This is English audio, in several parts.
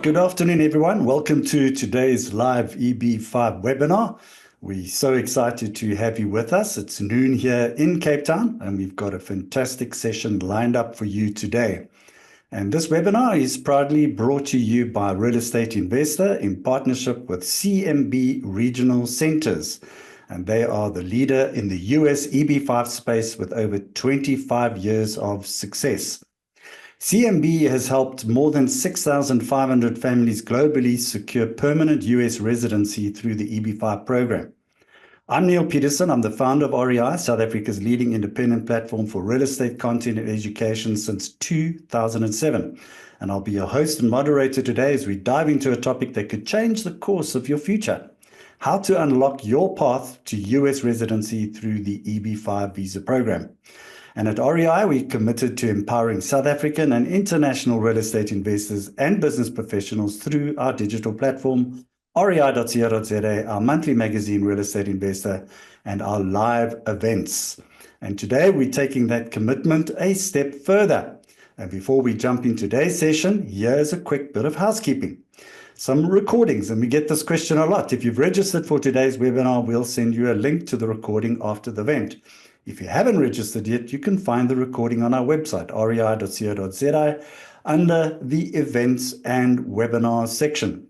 good afternoon, everyone. Welcome to today's live EB5 webinar. We're so excited to have you with us. It's noon here in Cape Town, and we've got a fantastic session lined up for you today. And this webinar is proudly brought to you by Real Estate Investor in partnership with CMB Regional Centers. And they are the leader in the US EB5 space with over 25 years of success. CMB has helped more than 6,500 families globally secure permanent US residency through the EB5 program. I'm Neil Peterson. I'm the founder of REI, South Africa's leading independent platform for real estate content and education since 2007. And I'll be your host and moderator today as we dive into a topic that could change the course of your future: how to unlock your path to US residency through the EB5 visa program. And at REI, we're committed to empowering South African and international real estate investors and business professionals through our digital platform, rei.co.za, our monthly magazine, Real Estate Investor, and our live events. And today, we're taking that commitment a step further. And before we jump into today's session, here's a quick bit of housekeeping. Some recordings, and we get this question a lot. If you've registered for today's webinar, we'll send you a link to the recording after the event. If you haven't registered yet, you can find the recording on our website, rei.co.za, under the Events and Webinars section.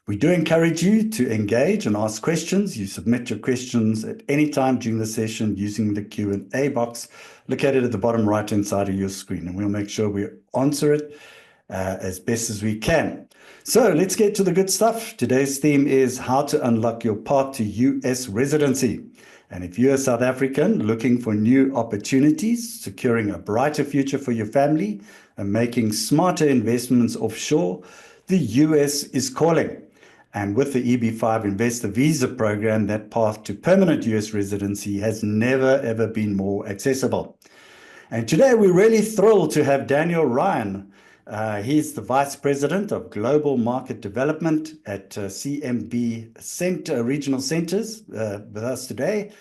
We do encourage you to engage and ask questions. You submit your questions at any time during the session using the Q&A box located at the bottom right-hand side of your screen, and we'll make sure we answer it as best as we can. So let's get to the good stuff. Today's theme is how to unlock your path to US residency. And if you're a South African looking for new opportunities, securing a brighter future for your family, and making smarter investments offshore, the US is calling. And with the EB5 Investor Visa program, that path to permanent US residency has never, ever been more accessible. And today we're really thrilled to have Daniel Ryan. He's the Vice President of Global Market Development at CMB Regional Centers with us today.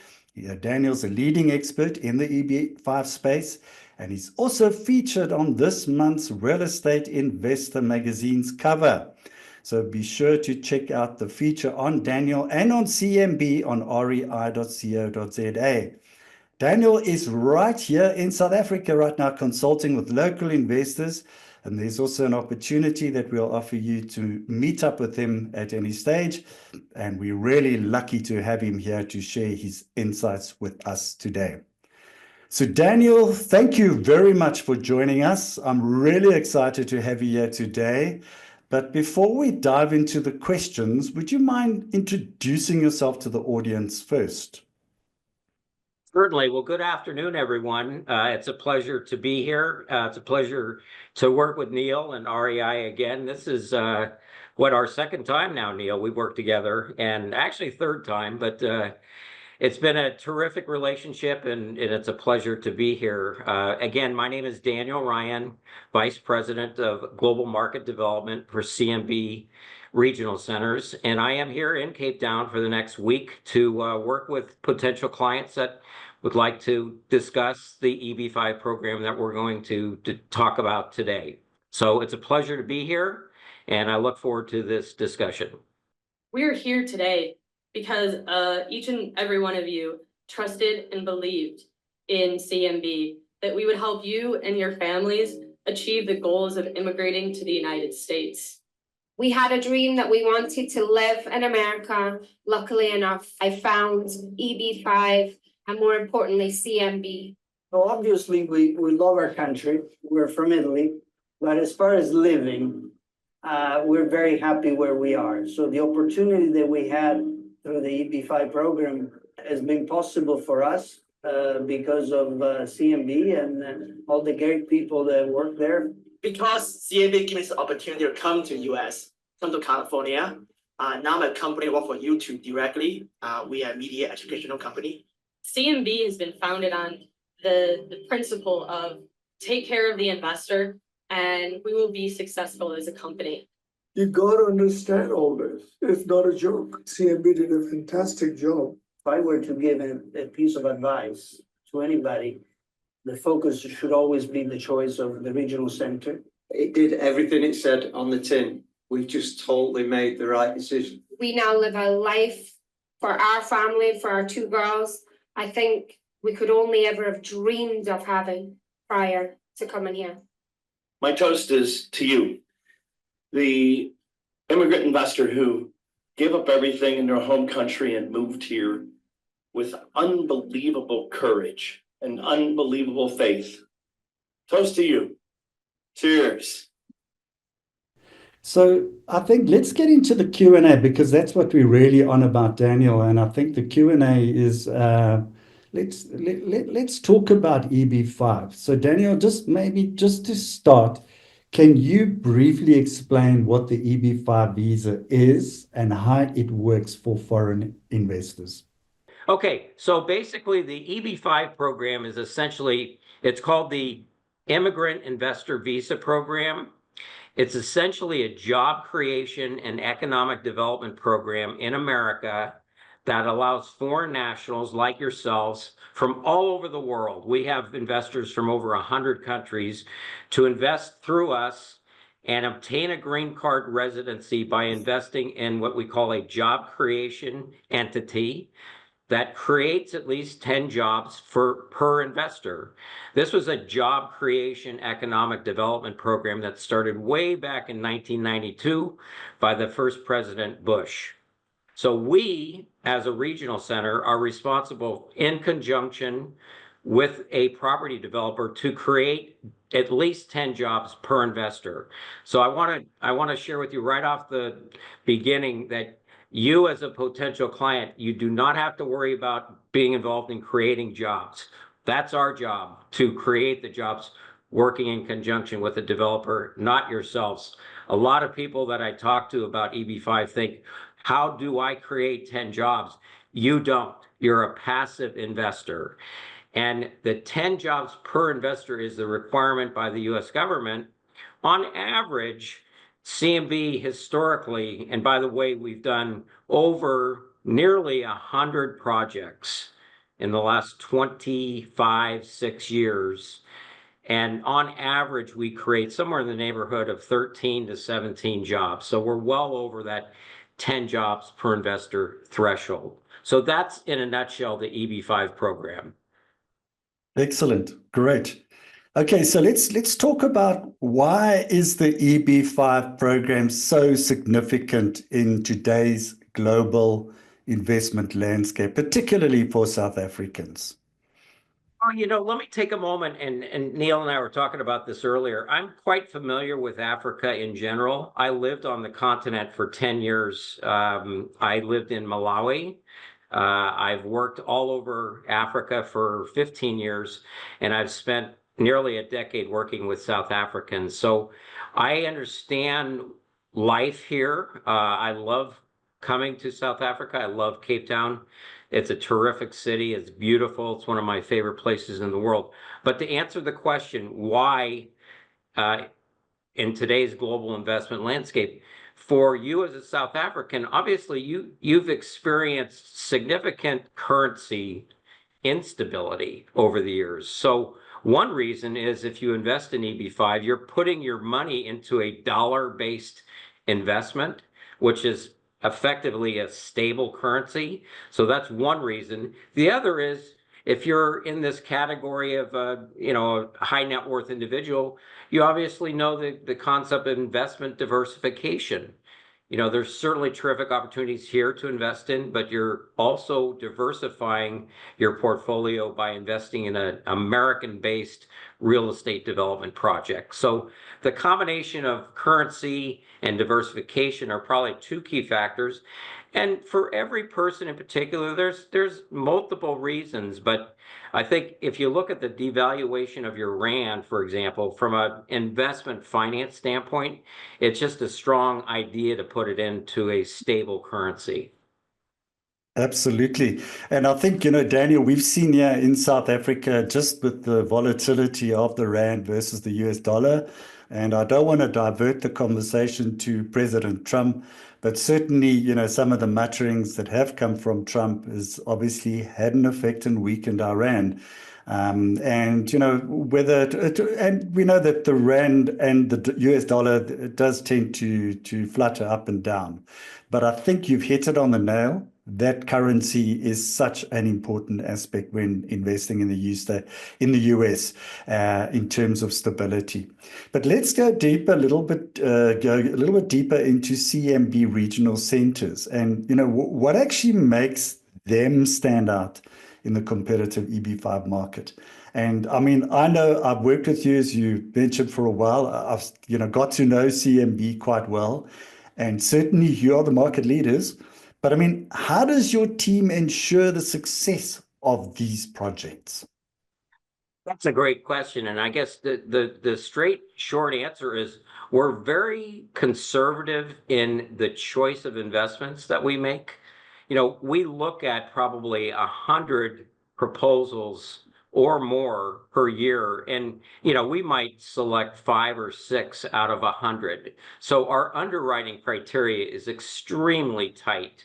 Daniel's a leading expert in the EB5 space, and he's also featured on this month's Real Estate Investor magazine's cover. So be sure to check out the feature on Daniel and on CMB on rei.co.za. Daniel is right here in South Africa right now consulting with local investors. And there's also an opportunity that we'll offer you to meet up with him at any stage. And we're really lucky to have him here to share his insights with us today. So Daniel, thank you very much for joining us. I'm really excited to have you here today. But before we dive into the questions, would you mind introducing yourself to the audience first? Certainly. Well, good afternoon, everyone. It's a pleasure to be here. It's a pleasure to work with Neil and REI again. This is our second time now, Neil. We worked together, and actually third time, but it's been a terrific relationship, and it's a pleasure to be here. Again, my name is Daniel Ryan, Vice President of Global Market Development for CMB Regional Centers, and I am here in Cape Town for the next week to work with potential clients that would like to discuss the EB5 program that we're going to talk about today. So it's a pleasure to be here, and I look forward to this discussion. We're here today because each and every one of you trusted and believed in CMB, that we would help you and your families achieve the goals of immigrating to the United States. We had a dream that we wanted to live in America. Luckily enough, I found EB5 and more importantly, CMB. Well, obviously, we love our country. We're from Italy. But as far as living, we're very happy where we are. So the opportunity that we had through the EB5 program has been possible for us because of CMB and all the great people that work there. Because CMB gives us the opportunity to come to US, come to California. Now my company work for YouTube directly. We are a media educational company. CMB has been founded on the principle of take care of the investor, and we will be successful as a company. You got to understand all this. It's not a joke. CMB did a fantastic job. If I were to give a piece of advice to anybody, the focus should always be the choice of the regional center. It did everything it said on the tin. we've just totally made the right decision. We now live a life for our family, for our two girls. I think we could only ever have dreamed of having prior to coming here. My toast is to you, the immigrant investor who gave up everything in their home country and moved here with unbelievable courage and unbelievable faith. Toast to you. Cheers. So I think let's get into the Q&A because that's what we're really on about, Daniel. And I think the Q&A is let's talk about EB5. So Daniel, just to start, can you briefly explain what the EB5 visa is and how it works for foreign investors? Okay, so basically the EB5 program is essentially, it's called the Immigrant Investor Visa Program. It's essentially a job creation and economic development program in America that allows foreign nationals like yourselves from all over the world. We have investors from over 100 countries to invest through us and obtain a green card residency by investing in what we call a job creation entity that creates at least 10 jobs per investor. This was a job creation economic development program that started way back in 1992 by the first President Bush. So we, as a regional center, are responsible in conjunction with a property developer to create at least 10 jobs per investor. So I want to share with you right off the beginning that you as a potential client, you do not have to worry about being involved in creating jobs. That's our job, to create the jobs working in conjunction with the developer, not yourselves. A lot of people that I talk to about EB5 think, how do I create 10 jobs? You don't. You're a passive investor. And the 10 jobs per investor is the requirement by the US government. On average, CMB historically, and by the way, we've done over nearly 100 projects in the last 6 years. And on average, we create somewhere in the neighborhood of 13 to 17 jobs. So we're well over that 10 jobs per investor threshold. So that's in a nutshell the EB5 program. Excellent. Great. Okay, so let's talk about why is the EB5 program so significant in today's global investment landscape, particularly for South Africans? Oh, let me take a moment, and Neil and I were talking about this earlier. I'm quite familiar with Africa in general. I lived on the continent for 10 years. I lived in Malawi. I've worked all over Africa for 15 years, and I've spent nearly a decade working with South Africans. So I understand life here. I love coming to South Africa. I love Cape Town. It's a terrific city. It's beautiful. It's one of my favorite places in the world. But to answer the question, why in today's global investment landscape, for you as a South African, obviously you've experienced significant currency instability over the years. So one reason is if you invest in EB5, you're putting your money into a dollar-based investment, which is effectively a stable currency. So that's one reason. The other is if you're in this category of a high net worth individual, you obviously know the concept of investment diversification. There's certainly terrific opportunities here to invest in, but you're also diversifying your portfolio by investing in an American-based real estate development project. So the combination of currency and diversification are probably two key factors. And for every person in particular, there's multiple reasons, but I think if you look at the devaluation of your rand, for example, from an investment finance standpoint, it's just a strong idea to put it into a stable currency. Absolutely. And I think, Daniel, we've seen here in South Africa, just with the volatility of the rand versus the US dollar, and I don't want to divert the conversation to President Trump, but certainly, some of the mutterings that have come from Trump has obviously had an effect and weakened our rand. And, you know, and we know that the rand and the US dollar does tend to flutter up and down. But I think you've hit it on the nail. That currency is such an important aspect when investing in the US, in terms of stability. But let's go deeper a little bit, deeper into CMB Regional Centers, and you know what actually makes them stand out in the competitive EB5 market. And I mean, I know I've worked with you, as you mentioned, for a while. I've got to know CMB quite well, and certainly you are the market leaders. But I mean, how does your team ensure the success of these projects? That's a great question. And I guess the straight short answer is we're very conservative in the choice of investments that we make. You know, we look at probably 100 proposals or more per year. And, you know, we might select 5 or 6 out of 100. So our underwriting criteria is extremely tight.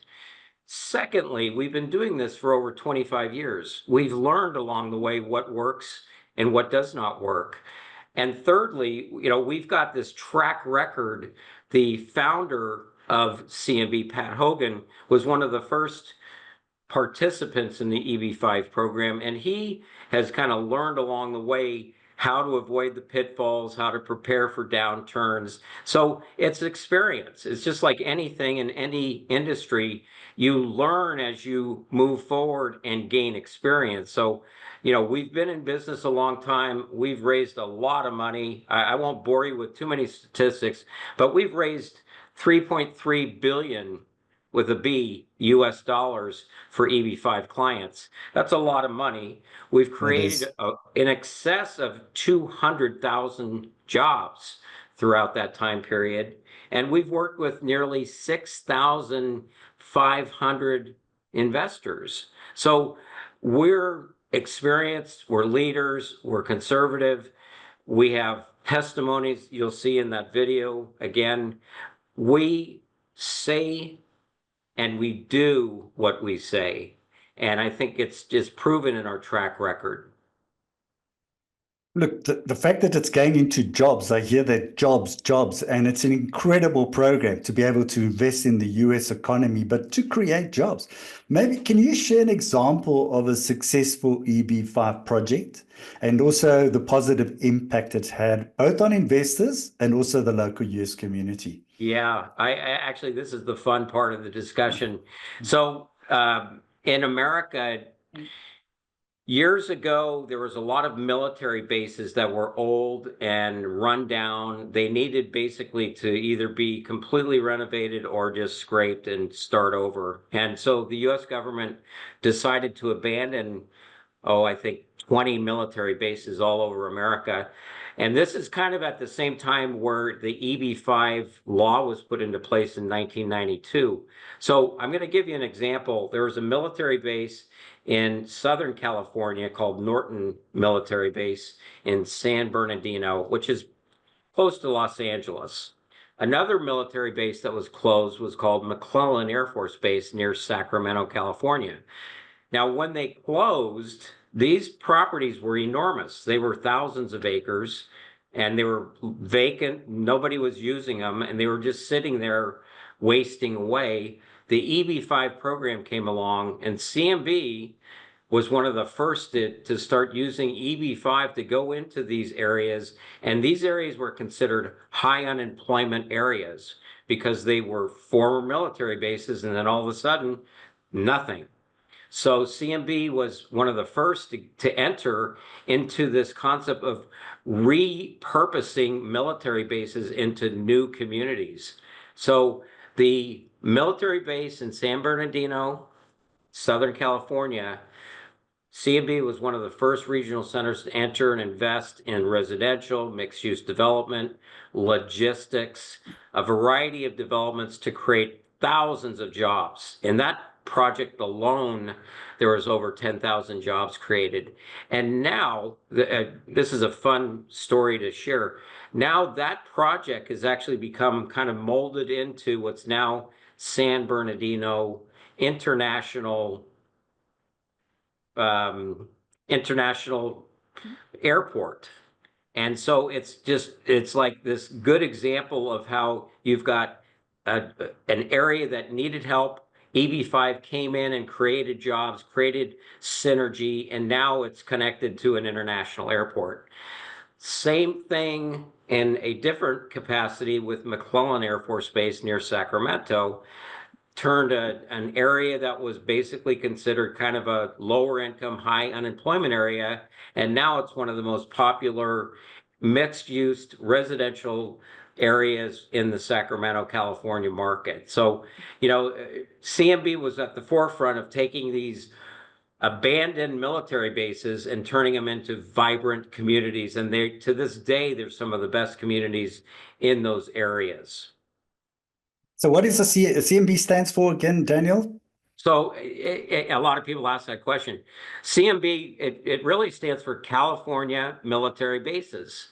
Secondly, we've been doing this for over 25 years. We've learned along the way what works and what does not work. And thirdly, you know, we've got this track record. The founder of CMB, Pat Hogan, was one of the first participants in the EB5 program, and he has kind of learned along the way how to avoid the pitfalls, how to prepare for downturns. So it's experience. It's just like anything in any industry. You learn as you move forward and gain experience. So, you know, we've been in business a long time. We've raised a lot of money. I won't bore you with too many statistics, but we've raised 3.3 billion with a B US dollars for EB5 clients. That's a lot of money. We've created in excess of 200,000 jobs throughout that time period. And we've worked with nearly 6,500 investors. So we're experienced, we're leaders, we're conservative. We have testimonies you'll see in that video. Again, we say and we do what we say. And I think it's just proven in our track record. Look, the fact that it's going into jobs, I hear that jobs, and it's an incredible program to be able to invest in the US economy, but to create jobs. Maybe can you share an example of a successful EB5 project and also the positive impact it's had both on investors and also the local US community? Yeah, I actually, this is the fun part of the discussion. So in America, years ago, there was a lot of military bases that were old and run down. They needed basically to either be completely renovated or just scraped and start over. And so the US government decided to abandon, I think 20 military bases all over America. And this is kind of at the same time where the EB5 law was put into place in 1992. So I'm going to give you an example. There was a military base in Southern California called Norton Military Base in San Bernardino, which is close to Los Angeles. Another military base that was closed was called McClellan Air Force Base near Sacramento, California. Now, when they closed, these properties were enormous. They were thousands of acres and they were vacant. Nobody was using them and they were just sitting there wasting away. The EB5 program came along and CMB was one of the first to start using EB5 to go into these areas. And these areas were considered high unemployment areas because they were former military bases and then all of a sudden, nothing. So CMB was one of the first to enter into this concept of repurposing military bases into new communities. So the military base in San Bernardino, Southern California, CMB was one of the first regional centers to enter and invest in residential, mixed-use development, logistics, a variety of developments to create thousands of jobs. In that project alone, there was over 10,000 jobs created. And now, this is a fun story to share. Now that project has actually become kind of molded into what's now San Bernardino International international airport. And so it's like this good example of how you've got an area that needed help. EB5 came in and created jobs, created synergy, and now it's connected to an international airport. Same thing in a different capacity with McClellan Air Force Base near Sacramento. Turned an area that was basically considered kind of a lower income, high unemployment area. And now it's one of the most popular mixed use residential areas in the Sacramento, California market. So, CMB was at the forefront of taking these abandoned military bases and turning them into vibrant communities. And to this day, they're some of the best communities in those areas. So what is the CMB stands for again, Daniel? So a lot of people ask that question. CMB, it really stands for California Military Bases.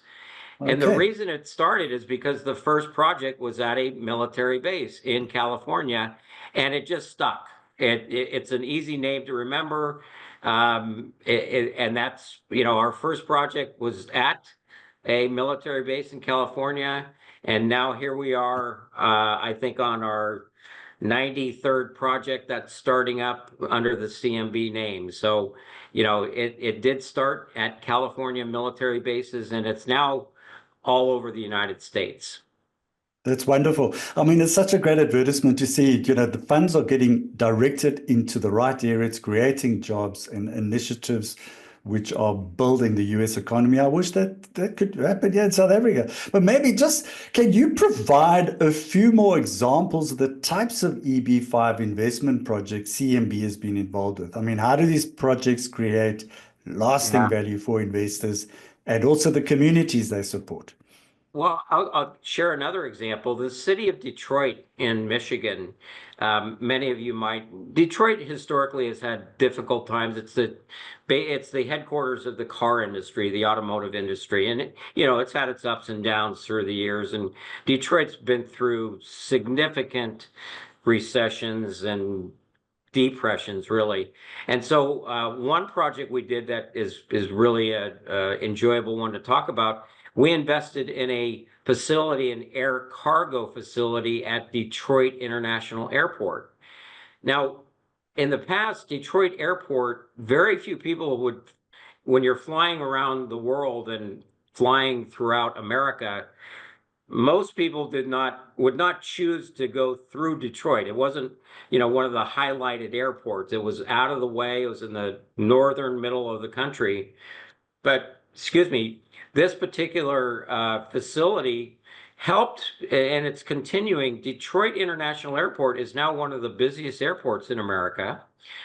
Okay. And the reason it started is because the first project was at a military base in California, and it just stuck. It's an easy name to remember. And that's, our first project was at a military base in California. And now here we are, I think on our 93rd project that's starting up under the CMB name. So, it did start at California military bases, and it's now all over the United States. That's wonderful. I mean, it's such a great advertisement to see, the funds are getting directed into the right area. It's creating jobs and initiatives which are building the US economy. I wish that could happen here in South Africa. But maybe can you provide a few more examples of the types of EB5 investment projects CMB has been involved with? I mean, how do these projects create lasting value for investors and also the communities they support? Well, I'll share another example. The city of Detroit in Michigan, many of you Detroit historically has had difficult times. It's the headquarters of the car industry, the automotive industry. And, it's had its ups and downs through the years. And Detroit's been through significant recessions and depressions, really. And so one project we did that is really an enjoyable one to talk about. We invested in a facility, an air cargo facility at Detroit International Airport. Now, in the past, Detroit Airport, very few people when you're flying around the world and flying throughout America, most people would not choose to go through Detroit. It wasn't, one of the highlighted airports. It was out of the way. It was in the northern middle of the country. But, this particular facility helped, and it's continuing. Detroit International Airport is now one of the busiest airports in America.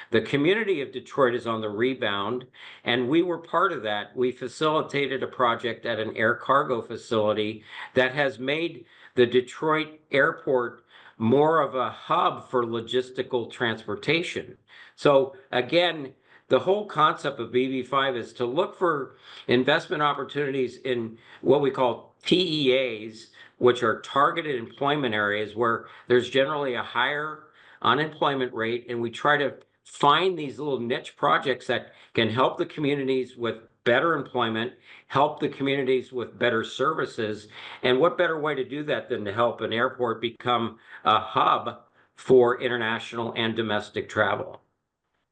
The community of Detroit is on the rebound, and we were part of that. We facilitated a project at an air cargo facility that has made the Detroit airport more of a hub for logistical transportation. So again, the whole concept of EB5 is to look for investment opportunities in what we call TEAs, which are targeted employment areas where there's generally a higher unemployment rate. And we try to find these little niche projects that can help the communities with better employment, help the communities with better services. And what better way to do that than to help an airport become a hub for international and domestic travel?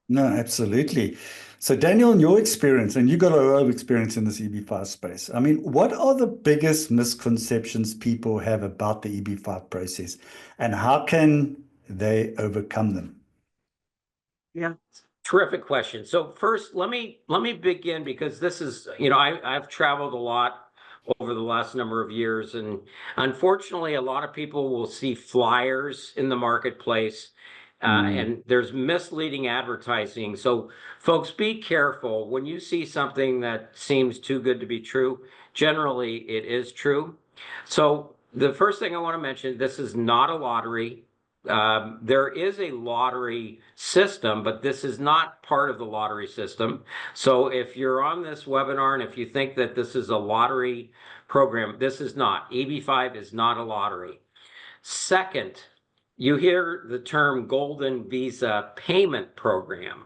No, absolutely. So Daniel, in your experience, and you got a lot of experience in this EB5 space, I mean, what are the biggest misconceptions people have about the EB5 process, and how can they overcome them? Yeah, terrific question. So first, let me begin, because this is, I've traveled a lot over the last number of years, and unfortunately, a lot of people will see flyers in the marketplace. And there's misleading advertising. So folks, be careful. When you see something that seems too good to be true, generally it is true. So the first thing I want to mention, this is not a lottery. There is a lottery system, but this is not part of the lottery system. So if you're on this webinar and if you think that this is a lottery program, this is not. EB5 is not a lottery. Second, you hear the term Golden Visa Payment Program.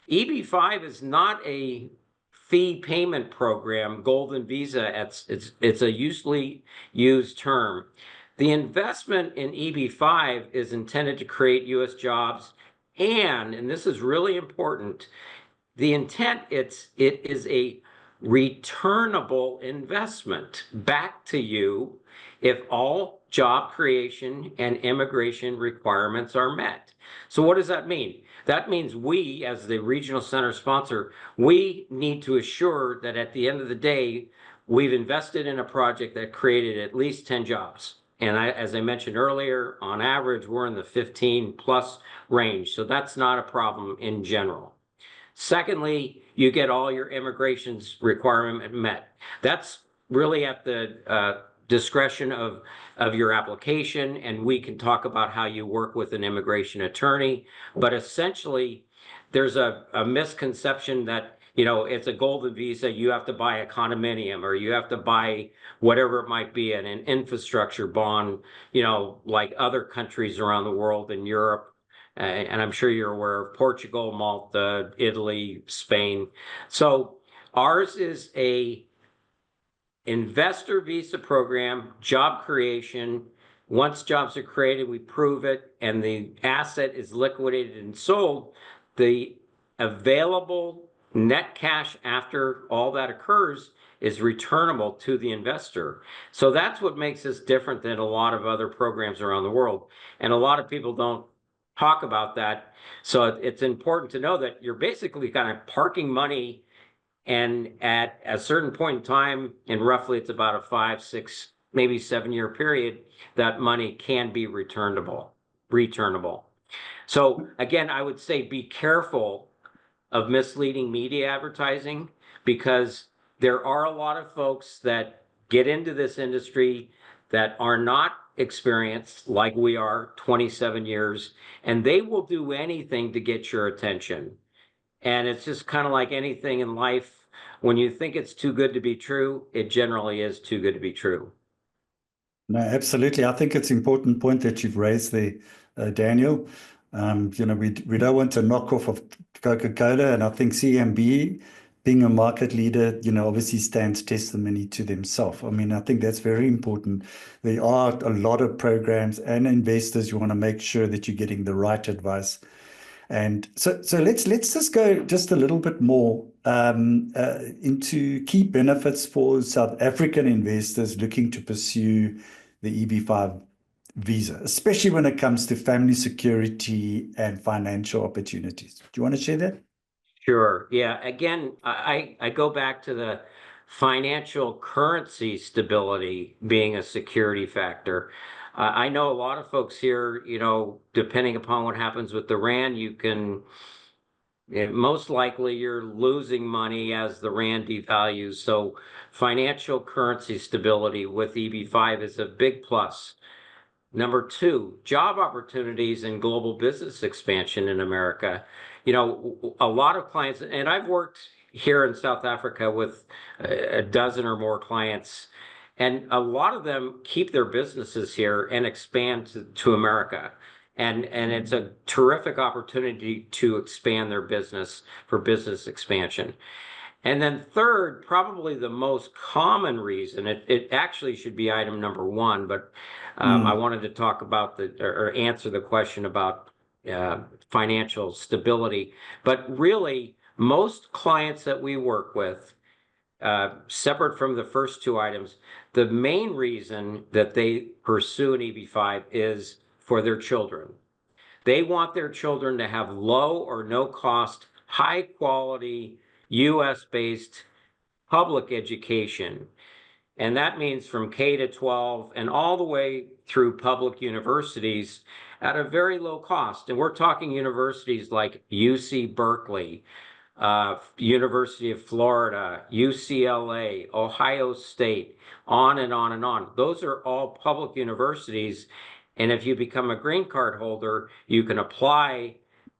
EB-5 is not a fee payment program, golden visa. It's a usually used term. The investment in EB-5 is intended to create U.S. jobs, and this is really important, the intent, it is a returnable investment back to you if all job creation and immigration requirements are met. So what does that mean? That means we, as the regional center sponsor, we need to assure that at the end of the day, we've invested in a project that created at least 10 jobs. And as I mentioned earlier, on average, we're in the 15 plus range. So that's not a problem in general. Secondly, you get all your immigration's requirement met. That's really at the discretion of your application, and we can talk about how you work with an immigration attorney. But essentially, there's a misconception that, you know, it's a golden visa, you have to buy a condominium or you have to buy whatever it might be, an infrastructure bond, you know, like other countries around the world in Europe. And I'm sure you're aware of Portugal, Malta, Italy, Spain. So ours is a investor visa program, job creation. Once jobs are created, we prove it, and the asset is liquidated and sold. The available net cash after all that occurs is returnable to the investor. So that's what makes us different than a lot of other programs around the world. And a lot of people don't talk about that. So it's important to know that you're basically kind of parking money, and at a certain point in time, and roughly it's about a 5, 6, maybe 7-year period, that money can be returnable. So again, I would say be careful of misleading media advertising, because there are a lot of folks that get into this industry that are not experienced like we are, 27 years, and they will do anything to get your attention. And it's just kind of like anything in life. When you think it's too good to be true, it generally is too good to be true. No, absolutely. I think it's an important point that you've raised there, Daniel. You know, we don't want a knockoff of Coca-Cola, and I think CMB, being a market leader, you know, obviously stands testimony to themselves. I mean, I think that's very important. There are a lot of programs and investors. You want to make sure that you're getting the right advice. And so let's just go just a little bit more into key benefits for South African investors looking to pursue the EB-5 visa, especially when it comes to family security and financial opportunities. Do you want to share that? Sure. Yeah. Again, I go back to the financial currency stability being a security factor. I know a lot of folks here, you know, depending upon what happens with the Rand, most likely you're losing money as the Rand devalues. So financial currency stability with EB-5 is a big plus. Number 2, job opportunities and global business expansion in America. You know, a lot of clients, and I've worked here in South Africa with a dozen or more clients, and a lot of them keep their businesses here and expand to America. And it's a terrific opportunity to expand their business for business expansion. And then third, probably the most common reason, it actually should be item number 1, but I wanted to talk about or answer the question about financial stability. But really, most clients that we work with, separate from the first 2 items, the main reason that they pursue an EB-5 is for their children. They want their children to have low or no cost, high quality, US-based public education. And that means from K to 12 and all the way through public universities at a very low cost. And we're talking universities like UC Berkeley, University of Florida, UCLA, Ohio State, on and on and on. Those are all public universities. And if you become a green card holder, you can apply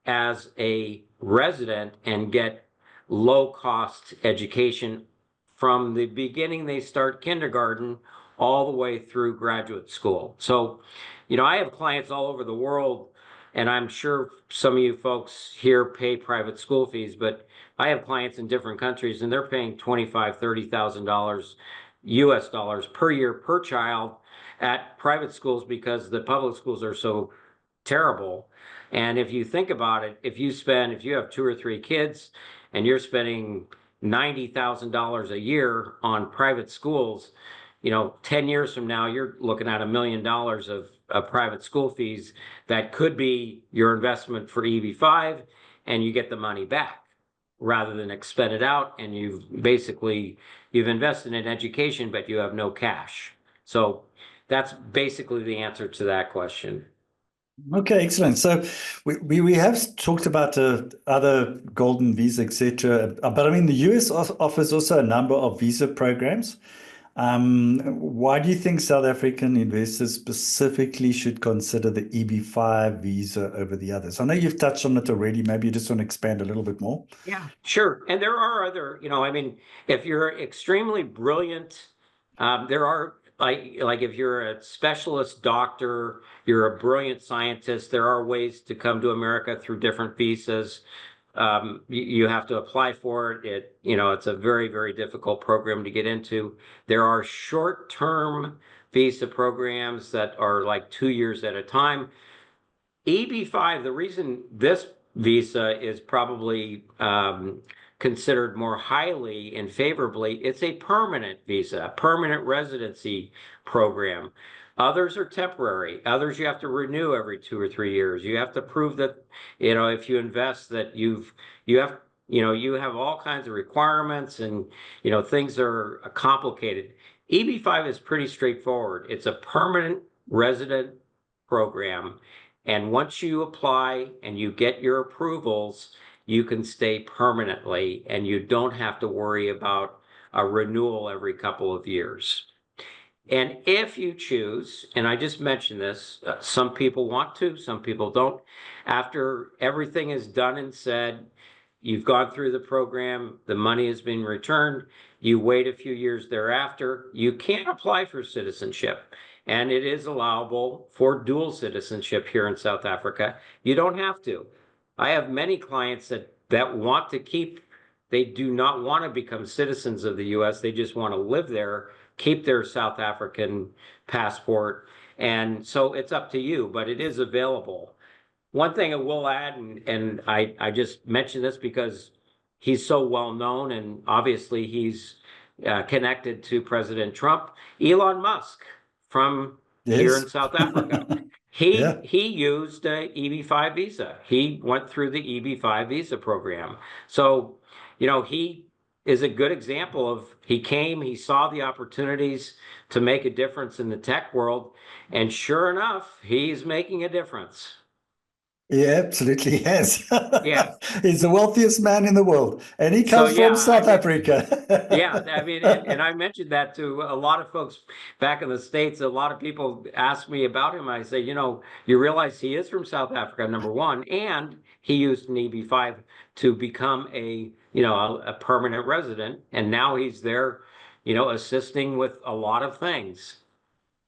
as a resident and get low-cost education from the beginning they start kindergarten all the way through graduate school. So, you know, I have clients all over the world And I'm sure some of you folks here pay private school fees, but I have clients in different countries and they're paying $25,000, $30,000 US dollars per year per child at private schools because the public schools are so terrible. And if you think about it, if you have 2 or 3 kids and you're spending $90,000 a year on private schools, 10 years from now, you're looking at $1 million of private school fees that could be your investment for EB5, and you get the money back rather than expend it out. And you've invested in education, but you have no cash. So that's basically the answer to that question. Okay, excellent. So we have talked about other golden visa, etc. But I mean, the US offers also a number of visa programs. Why do you think South African investors specifically should consider the EB5 visa over the others? I know you've touched on it already. Maybe you just want to expand a little bit more. Yeah, sure. And there are other, if you're extremely brilliant, there are like if you're a specialist doctor, you're a brilliant scientist, there are ways to come to America through different visas. You have to apply for it. It's a very, very difficult program to get into. There are short-term visa programs that are like 2 years at a time. EB5, the reason this visa is probably considered more highly and favorably, it's a permanent visa, a permanent residency program. Others are temporary. Others you have to renew every 2 or 3 years. You have to prove that, if you invest that you have all kinds of requirements and, things are complicated. EB5 is pretty straightforward. It's a permanent resident program. And once you apply and you get your approvals, you can stay permanently and you don't have to worry about a renewal every couple of years. And if you choose, and I just mentioned this, some people want to, some people don't. After everything is done and said, you've gone through the program, the money has been returned, you wait a few years thereafter, you can't apply for citizenship. And it is allowable for dual citizenship here in South Africa. You don't have to. I have many clients that want to they do not want to become citizens of the US. They just want to live there, keep their South African passport. And so it's up to you, but it is available. One thing I will add, and I just mentioned this because he's so well known and obviously he's connected to President Trump, Elon Musk from here in South Africa. He used a EB5 visa. He went through the EB5 visa program. So, he is a good example of he saw the opportunities to make a difference in the tech world, and sure enough, he's making a difference. Yeah, absolutely has. Yeah. He's the wealthiest man in the world, and he comes from South Africa. Yeah, and I mentioned that to a lot of folks back in the States. A lot of people ask me about him. I say, you realize he is from South Africa, number one, and he used an EB5 to become a permanent resident, and now he's there, assisting with a lot of things.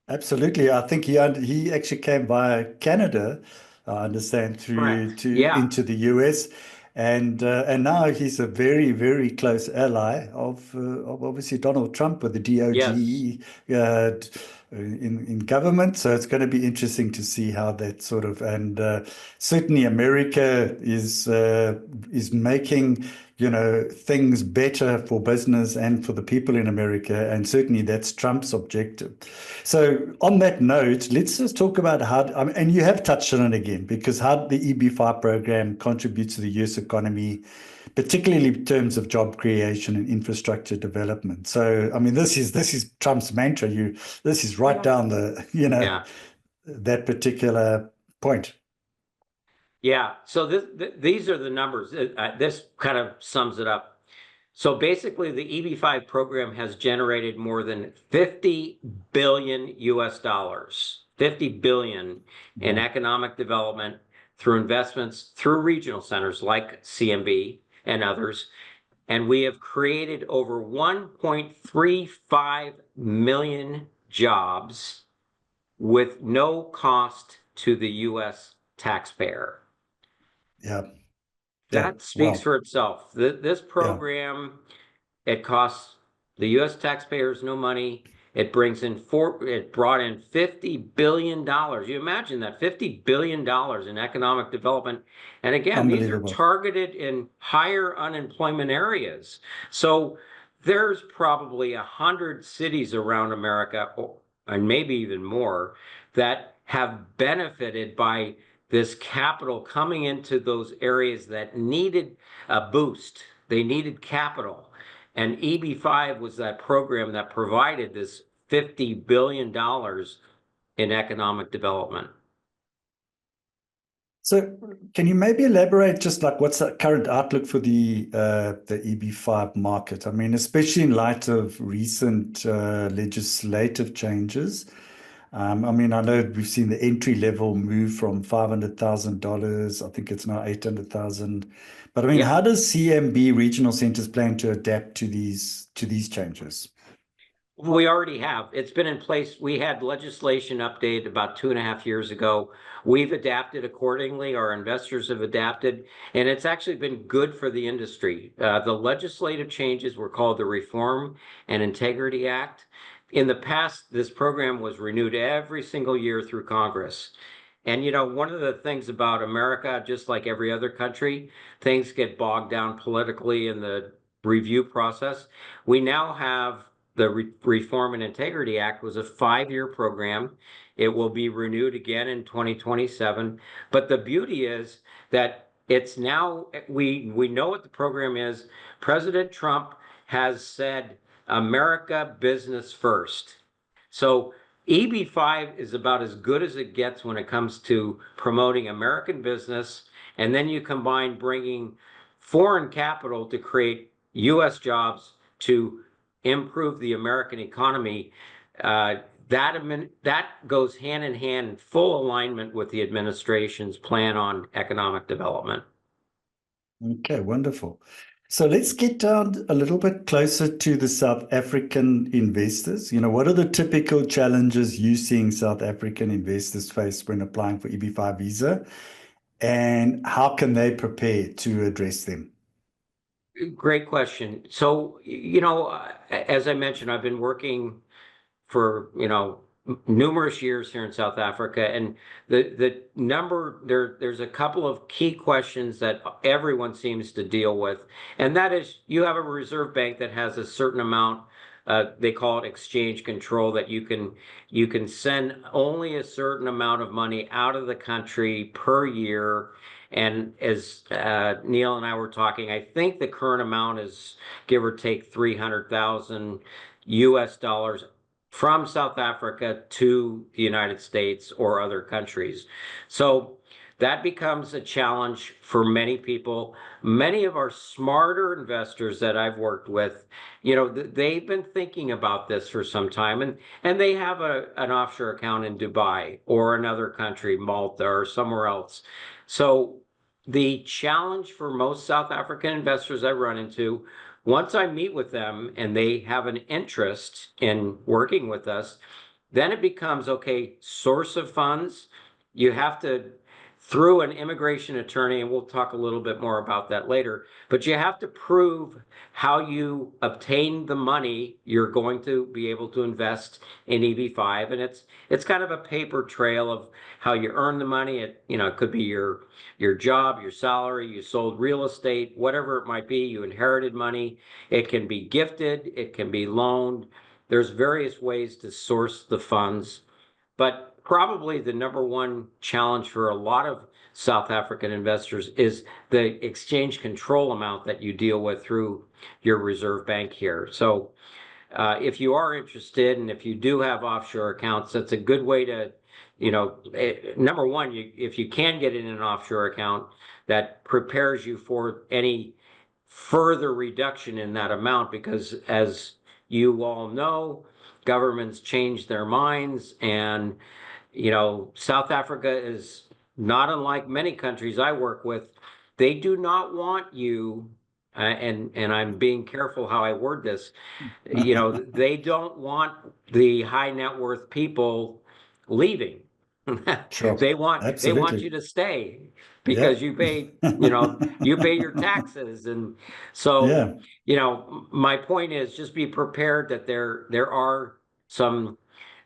Absolutely. I think he actually came via Canada, I understand, into the US. And now he's a very, very close ally of obviously Donald Trump with the DOGE in government. So it's going to be interesting to see how that and certainly America is making things better for business and for the people in America, and certainly that's Trump's objective. So on that note, let's just talk about and you have touched on it again, because how the EB5 program contributes to the US economy, particularly in terms of job creation and infrastructure development. So I mean, this is Trump's mantra. This is right down the that particular point. Yeah, so these are the numbers. This kind of sums it up. So basically, the EB5 program has generated more than 50 billion US dollars, 50 billion in economic development through investments through regional centers like CMB and others. And we have created over 1.35 million jobs with no cost to the US taxpayer. Yeah. That speaks Wow. for itself. This program, it costs the U.S. taxpayers no money. It brought in $50 billion. You imagine that, $50 billion in economic development. And again, these are Unbelievable. targeted in higher unemployment areas. So there's probably 100 cities around America, and maybe even more, that have benefited by this capital coming into those areas that needed a boost. They needed capital. And EB5 was that program that provided this $50 billion in economic development. So can you maybe elaborate just like what's the current outlook for the EB5 market? I mean, especially in light of recent legislative changes. I mean, I know we've seen the entry level move from $500,000. I think it's now 800,000. But I mean, Yeah. how does CMB Regional Centers plan to adapt to these changes? We already have. It's been in place. We had legislation updated about 2.5 years ago. We've adapted accordingly. Our investors have adapted, and it's actually been good for the industry. The legislative changes were called the Reform and Integrity Act. In the past, this program was renewed every single year through Congress. And, you know, one of the things about America, just like every other country, things get bogged down politically in the review process. We now have the Reform and Integrity Act was a 5-year program. It will be renewed again in 2027. But the beauty is that it's now, we know what the program is. President Trump has said, America business first. So EB5 is about as good as it gets when it comes to promoting American business. And then you combine bringing foreign capital to create U.S. jobs, to improve the American economy. That goes hand in hand in full alignment with the administration's plan on economic development. Okay, wonderful. So let's get down a little bit closer to the South African investors. You know, what are the typical challenges you seeing South African investors face when applying for EB5 visa, and how can they prepare to address them? Great question. So, you know, as I mentioned, I've been working for, you know, numerous years here in South Africa, and there's a couple of key questions that everyone seems to deal with, and that is you have a reserve bank that has a certain amount, they call it exchange control, that you can send only a certain amount of money out of the country per year. And as Neil and I were talking, I think the current amount is give or take 300,000 US dollars from South Africa to the United States or other countries. So that becomes a challenge for many people. Many of our smarter investors that I've worked with, you know, they've been thinking about this for some time, and they have an offshore account in Dubai or another country, Malta or somewhere else. So the challenge for most South African investors I run into, once I meet with them and they have an interest in working with us, then it becomes, okay, source of funds. You have to, through an immigration attorney, and we'll talk a little bit more about that later, but you have to prove how you obtain the money you're going to be able to invest in EB5. And it's kind of a paper trail of how you earn the money. It could be your job, your salary, you sold real estate, whatever it might be, you inherited money. It can be gifted, it can be loaned. There's various ways to source the funds. But probably the number one challenge for a lot of South African investors is the exchange control amount that you deal with through your reserve bank here. So if you are interested, and if you do have offshore accounts, that's a good way to, number one, if you can get in an offshore account, that prepares you for any further reduction in that amount, because as you all know, governments change their minds, and South Africa is not unlike many countries I work with. They do not want you, and I'm being careful how I word this, they don't want the high net worth people leaving. Sure. They want you Absolutely. to stay Yeah. because you pay, you pay your taxes. And so, Yeah. my point is just be prepared that there are some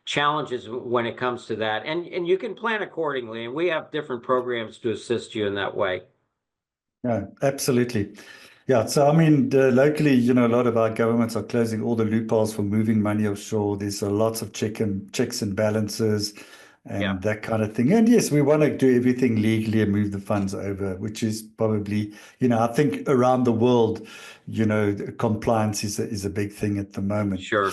challenges when it comes to that. And you can plan accordingly. And we have different programs to assist you in that way. Yeah, absolutely. Yeah, so I mean, locally, a lot of our governments are closing all the loopholes for moving money offshore. There's lots of checks and balances Yeah. and that kind of thing. And yes, we want to do everything legally and move the funds over, which is probably, I think around the world, compliance is a big thing at the moment. Sure.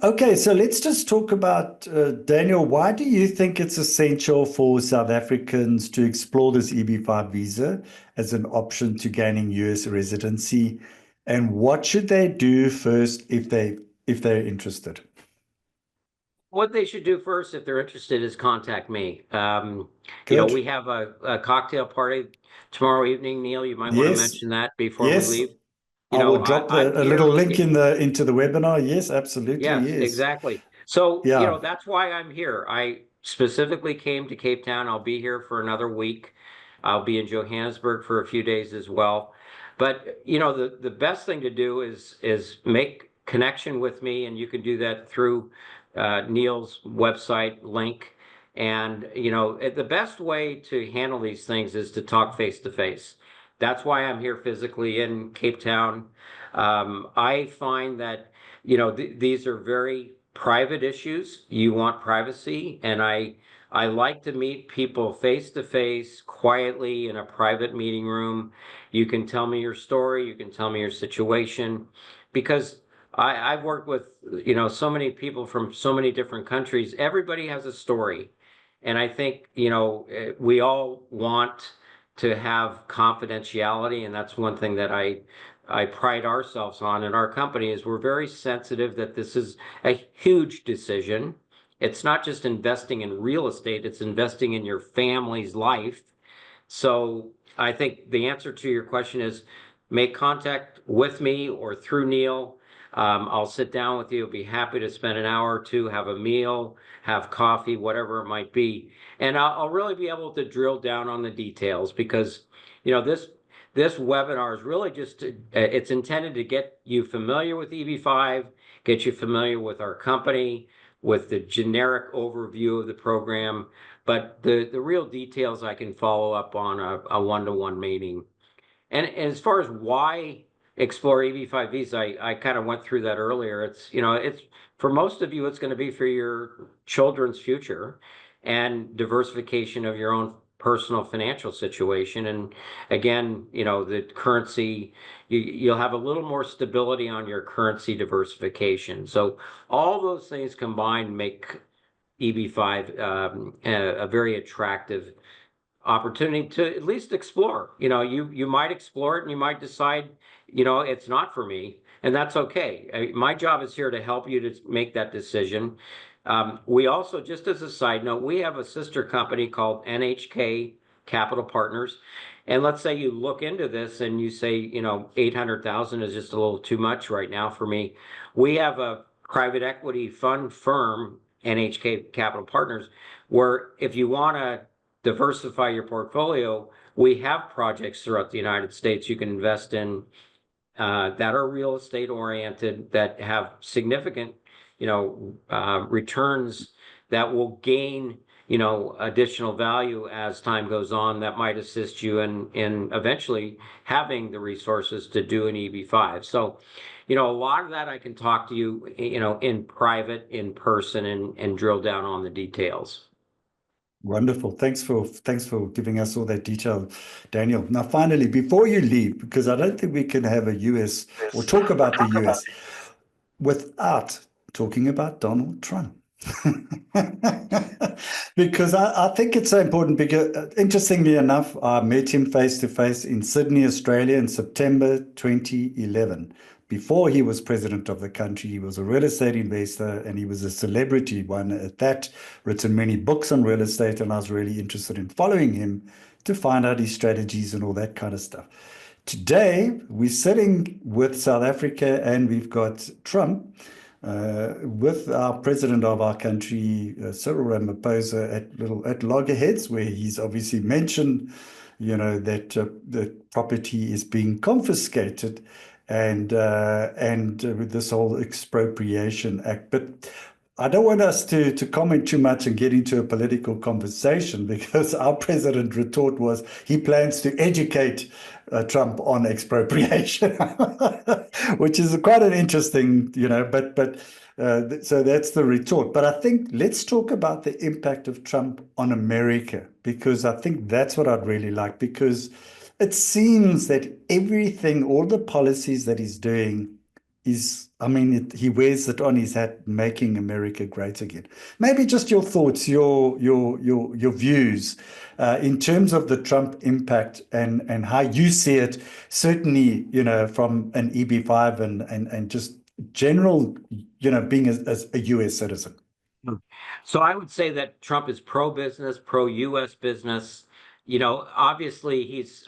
Okay, so let's just talk about, Daniel, why do you think it's essential for South Africans to explore this EB5 visa as an option to gaining US residency? And what should they do first if they're interested? What they should do first, if they're interested, is contact me. Good. We have a cocktail party tomorrow evening. Neil, you might want to Yes. mention that before we Yes. leave. I will drop I'm a little here. link into the webinar. Yes, absolutely. Yes, Yes. exactly. So, Yeah. that's why I'm here. I specifically came to Cape Town. I'll be here for another week. I'll be in Johannesburg for a few days as well. But, the best thing to do is make connection with me, and you can do that through Neil's website link. And, the best way to handle these things is to talk face to face. That's why I'm here physically in Cape Town. I find that, these are very private issues. You want privacy, and I like to meet people face to face, quietly in a private meeting room. You can tell me your story, you can tell me your situation, because I've worked with, so many people from so many different countries. Everybody has a story. And I think, we all want to have confidentiality. And that's one thing that I pride ourselves on in our company is we're very sensitive that this is a huge decision. It's not just investing in real estate, it's investing in your family's life. So I think the answer to your question is make contact with me or through Neil. I'll sit down with you. I'll be happy to spend an hour or two, have a meal, have coffee, whatever it might be. And I'll really be able to drill down on the details because, this webinar is really just, it's intended to get you familiar with EB5, get you familiar with our company, with the generic overview of the program. But the real details I can follow up on a one-to-one meeting. And as far as why explore EB5 visa, I kind of went through that earlier. It's for most of you, it's going to be for your children's future and diversification of your own personal financial situation. And again, the currency, you'll have a little more stability on your currency diversification. So all those things combined make EB5 a very attractive opportunity to at least explore. You might explore it and you might decide, it's not for me, and that's okay. My job is here to help you to make that decision. We also, just as a side note, we have a sister company called NHK Capital Partners. And let's say you look into this and you say, 800,000 is just a little too much right now for me. We have a private equity fund firm, NHK Capital Partners, where if you want to diversify your portfolio, we have projects throughout the United States you can invest in that are real estate oriented, that have significant, returns that will gain, additional value as time goes on, that might assist you in eventually having the resources to do an EB5. So, a lot of that I can talk to you, in private, in person, and drill down on the details. Wonderful. Thanks for giving us all that detail, Daniel. Now, finally, before you leave, because I don't think we can have a US or talk about the US without talking about Donald Trump. Because I think it's so important because, interestingly enough, I met him face to face in Sydney, Australia in September 2011. Before he was president of the country, he was a real estate investor and he was a celebrity one at that, written many books on real estate, and I was really interested in following him to find out his strategies and all that kind of stuff. Today, we're sitting with South Africa and we've got Trump. with our president of our country, Cyril Ramaphosa, at loggerheads, where he's obviously mentioned, that the property is being confiscated, and with this whole expropriation act. But I don't want us to comment too much and get into a political conversation, because our president retort was he plans to educate Trump on expropriation, which is quite an interesting, so that's the retort. But I think let's talk about the impact of Trump on America, because I think that's what I'd really like, because it seems that everything, all the policies that he's doing is, he wears it on his hat, making America great again. Maybe just your thoughts, your views in terms of the Trump impact and how you see it, certainly, from an EB5 and just general, being as a US citizen. So I would say that Trump is pro-business, pro-US business. Obviously he's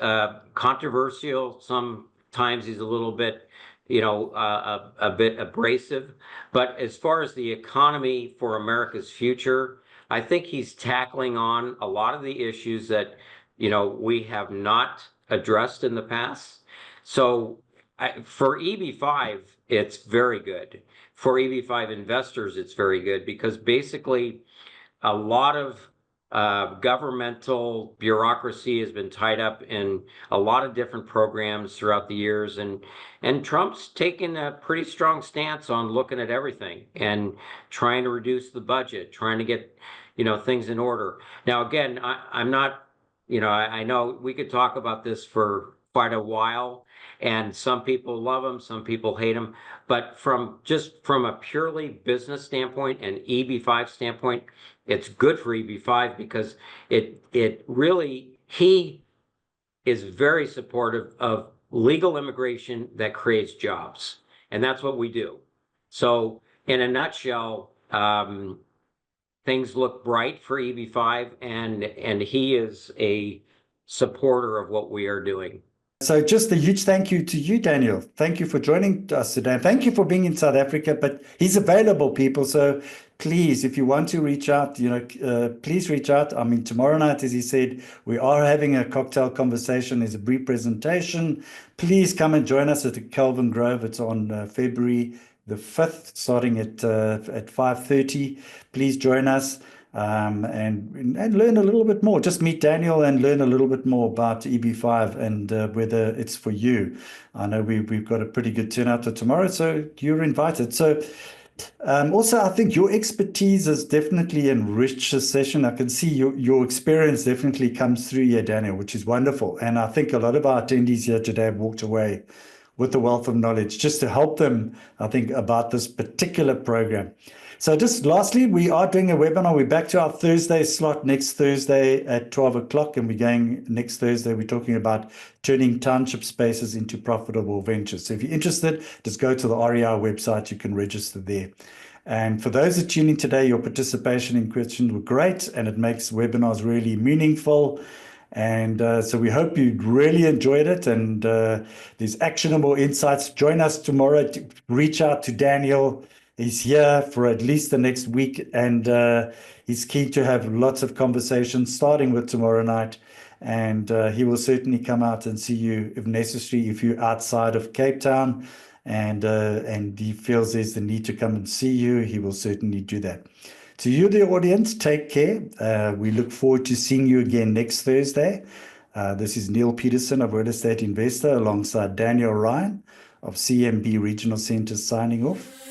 controversial. Sometimes he's a little bit, a bit abrasive. But as far as the economy for America's future, I think he's tackling on a lot of the issues that, we have not addressed in the past. So for EB5, it's very good. For EB5 investors, it's very good, because basically a lot of governmental bureaucracy has been tied up in a lot of different programs throughout the years, and Trump's taken a pretty strong stance on looking at everything and trying to reduce the budget, trying to get things in order. Now again, I'm not, I know we could talk about this for quite a while, and some people love him, some people hate him, but from a purely business standpoint and EB5 standpoint, it's good for EB5, because it really, he is very supportive of legal immigration that creates jobs. And that's what we do. So in a nutshell, things look bright for EB5, and he is a supporter of what we are doing. So just a huge thank you to you, Daniel. Thank you for joining us today. Thank you for being in South Africa, but he's available, people. So please, if you want to reach out, please reach out. Tomorrow night, as he said, we are having a cocktail conversation. There's a brief presentation. Please come and join us at the Kelvin Grove. It's on February the 5th, starting at 5:30. Please join us. And learn a little bit more. Just meet Daniel and learn a little bit more about EB5 and whether it's for you. I know we've got a pretty good turnout for tomorrow, so you're invited. So also, I think your expertise has definitely enriched the session. I can see your experience definitely comes through here, Daniel, which is wonderful. And I think a lot of our attendees here today have walked away with a wealth of knowledge just to help them, I think, about this particular program. So just lastly, we are doing a webinar. We're back to our Thursday slot next Thursday at 12 o'clock. And we're going next Thursday, we're talking about turning township spaces into profitable ventures. So if you're interested, just go to the REI website. You can register there. And for those that tune in today, your participation in questions were great, and it makes webinars really meaningful. And so we hope you really enjoyed it, and there's actionable insights. Join us tomorrow. Reach out to Daniel. He's here for at least the next week, and he's keen to have lots of conversations, starting with tomorrow night. And he will certainly come out and see you if necessary, if you're outside of Cape Town, and he feels there's the need to come and see you, he will certainly do that. To you, the audience, take care. We look forward to seeing you again next Thursday. This is Neil Peterson of Real Estate Investor, alongside Daniel Ryan of CMB Regional Centers, signing off.